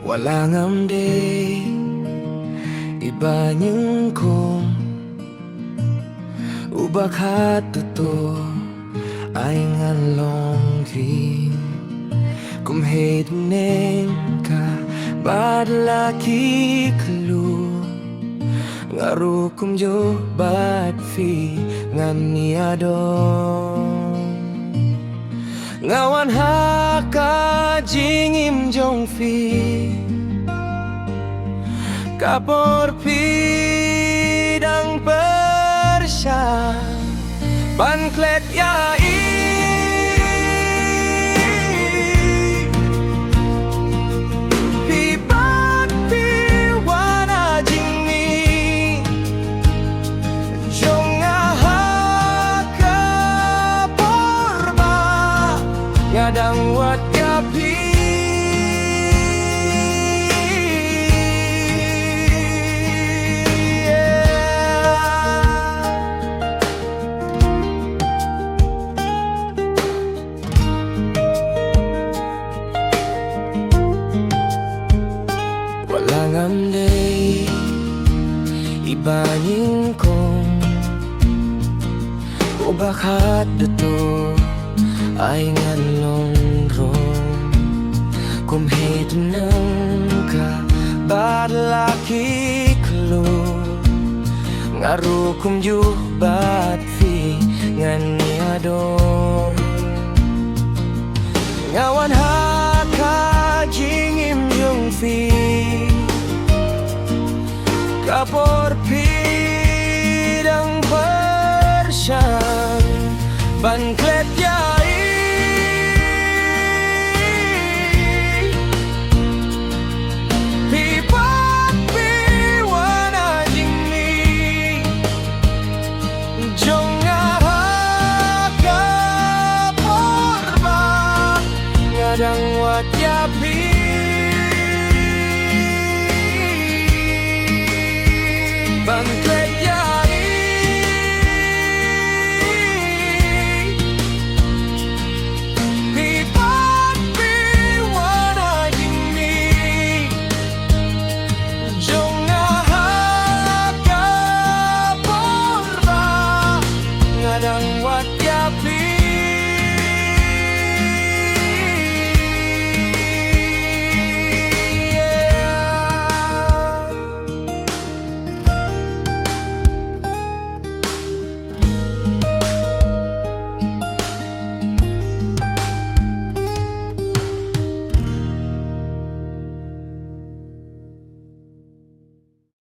Walang amday, iba niyong kong ubak hatuto ay ngalong kin kum hate neng ka bad laki kelu ngaru kum jo bad fi ngan niadong ngawan haka jingim jong fi kapor pidang persya banklet ya pipat piwana jingmi jong haka porba ngadang wat kapi ngamday ibanin kong ubak hatuto ay ngalong rong kumhit nang ka bad laki kelo ngaru kum ju bad fi ngan niadong ngawan haka jingim jong fi kapor pidang persyan banklet yai pipat piwana jingmi jong haka porba ngadang wat yapi Bang